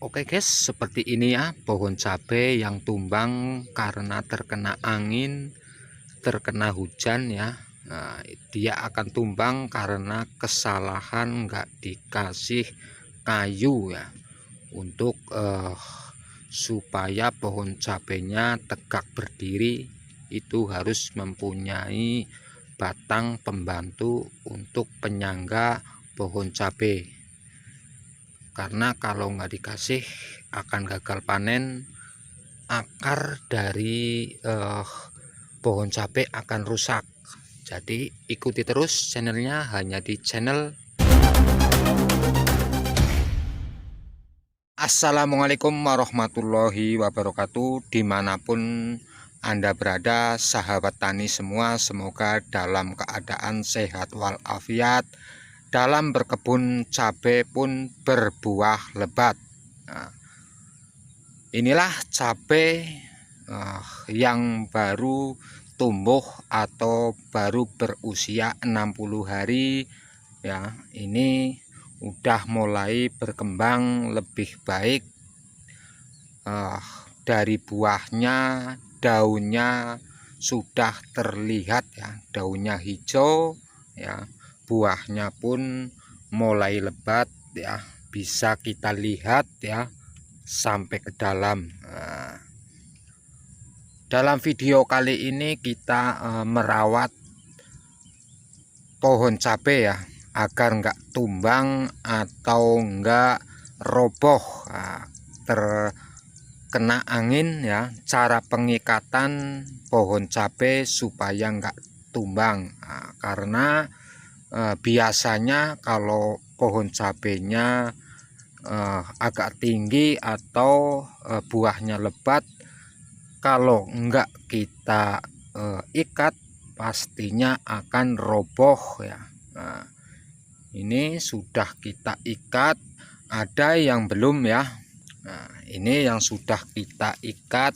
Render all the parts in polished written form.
Oke guys, seperti ini ya pohon cabai yang tumbang karena terkena angin, terkena hujan ya. Nah, dia akan tumbang karena kesalahan nggak dikasih kayu ya untuk supaya pohon cabainya tegak berdiri itu harus mempunyai batang pembantu untuk penyangga pohon cabai. Karena kalau nggak dikasih akan gagal panen, akar dari pohon cabai akan rusak. Jadi ikuti terus channelnya hanya di channel. Assalamualaikum warahmatullahi wabarakatuh. Dimanapun Anda berada, sahabat tani semua, semoga dalam keadaan sehat walafiat, dalam berkebun cabai pun berbuah lebat. Nah, inilah cabai yang baru tumbuh atau baru berusia 60 hari ya. Ini udah mulai berkembang lebih baik, dari buahnya, daunnya sudah terlihat ya, daunnya hijau ya, buahnya pun mulai lebat ya, bisa kita lihat ya sampai ke dalam. Nah, dalam video kali ini kita merawat pohon cabai ya, agar enggak tumbang atau enggak roboh terkena angin ya. Cara pengikatan pohon cabai supaya enggak tumbang. Nah, karena biasanya kalau pohon cabainya agak tinggi atau buahnya lebat, kalau enggak kita ikat pastinya akan roboh ya. Nah, ini sudah kita ikat, ada yang belum ya. Nah, ini yang sudah kita ikat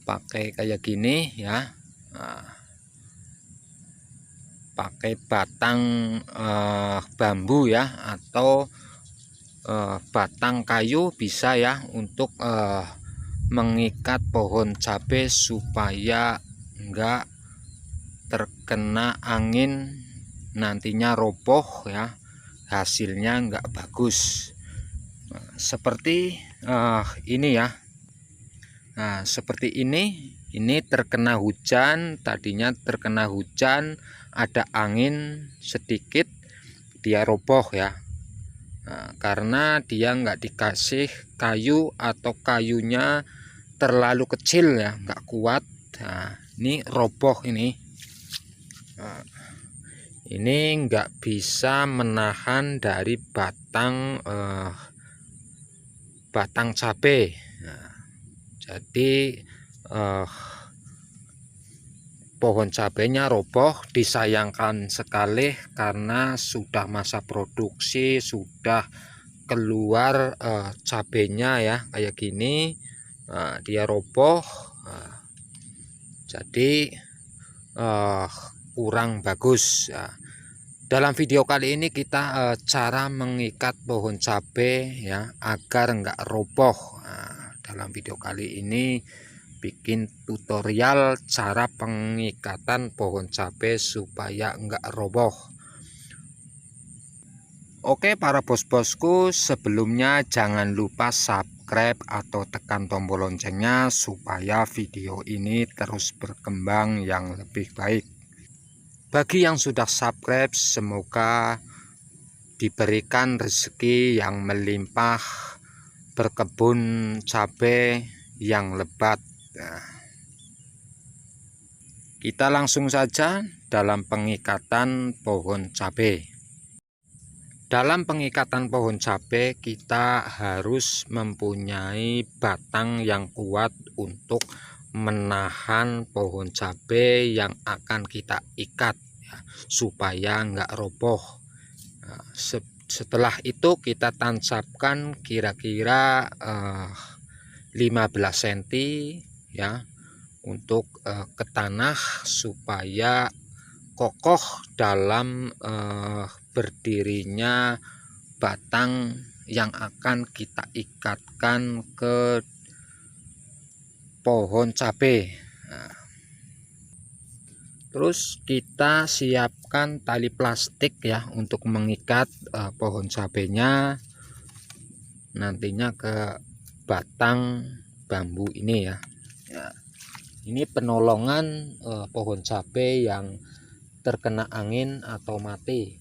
pakai kayak gini ya. Nah, pakai batang bambu ya, atau batang kayu bisa ya, untuk mengikat pohon cabai supaya enggak terkena angin nantinya roboh ya, hasilnya enggak bagus. Nah, seperti ini ya. Nah, seperti ini terkena hujan, tadinya terkena hujan, ada angin sedikit dia roboh ya. Nah, karena dia nggak dikasih kayu atau kayunya terlalu kecil ya, nggak kuat. Nah, ini roboh ini. Nah, ini nggak bisa menahan dari batang batang cabai. Nah, jadi pohon cabainya roboh, disayangkan sekali karena sudah masa produksi, sudah keluar cabainya ya kayak gini. Nah, dia roboh. Nah, jadi kurang bagus ya. Dalam video kali ini kita cara mengikat pohon cabai ya agar enggak roboh. Nah, dalam video kali ini bikin tutorial cara pengikatan pohon cabai supaya enggak roboh. Oke para bos-bosku, sebelumnya jangan lupa subscribe atau tekan tombol loncengnya supaya video ini terus berkembang yang lebih baik. Bagi yang sudah subscribe, semoga diberikan rezeki yang melimpah, berkebun cabai yang lebat. Nah, kita langsung saja dalam pengikatan pohon cabai. Dalam pengikatan pohon cabai kita harus mempunyai batang yang kuat untuk menahan pohon cabai yang akan kita ikat ya, supaya enggak roboh. Nah, setelah itu kita tancapkan kira-kira 15 cm ya, untuk ke tanah supaya kokoh dalam berdirinya batang yang akan kita ikatkan ke pohon cabai. Nah, terus kita siapkan tali plastik ya untuk mengikat pohon cabainya nantinya ke batang bambu ini ya. Ini penolongan pohon cabai yang terkena angin atau mati.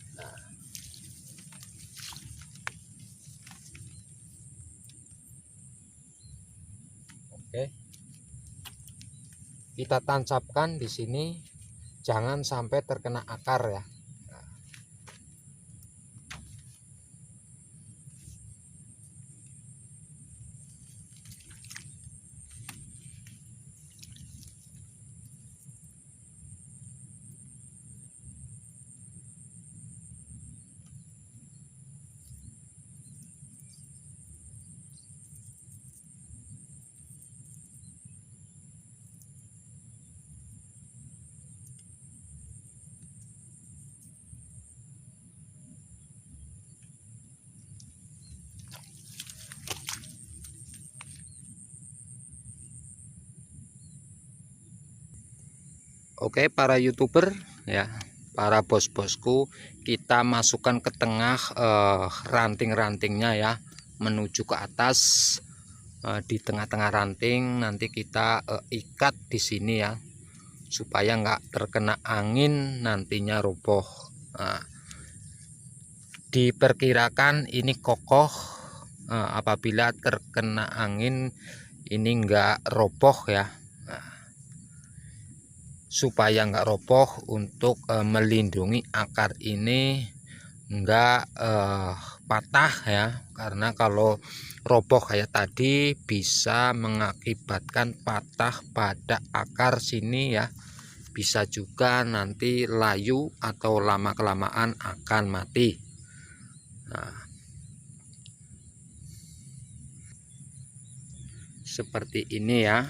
Oke, kita tancapkan di sini, jangan sampai terkena akar ya. Oke, para YouTuber ya, para bos-bosku, kita masukkan ke tengah ranting-rantingnya ya, menuju ke atas. Di tengah-tengah ranting nanti kita ikat di sini ya, supaya nggak terkena angin nantinya roboh. Nah, diperkirakan ini kokoh, apabila terkena angin ini nggak roboh ya. Supaya nggak roboh, untuk melindungi akar ini nggak patah ya, karena kalau roboh kayak tadi bisa mengakibatkan patah pada akar sini ya, bisa juga nanti layu atau lama kelamaan akan mati. Nah, seperti ini ya,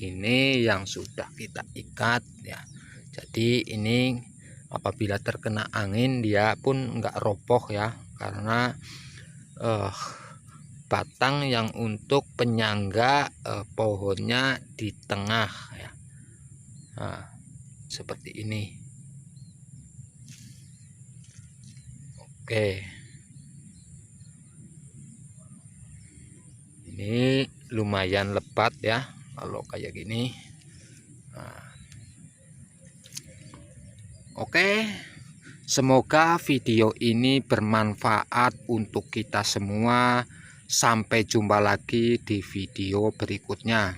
ini yang sudah kita ikat ya. Jadi ini apabila terkena angin dia pun enggak roboh ya, karena batang yang untuk penyangga pohonnya di tengah ya. Nah, seperti ini. Oke, ini lumayan lebat ya kalau kayak gini. Nah, oke, semoga video ini bermanfaat untuk kita semua. Sampai jumpa lagi di video berikutnya.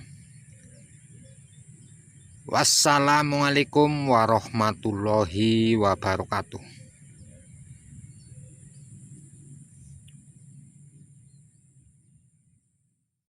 Wassalamualaikum warahmatullahi wabarakatuh.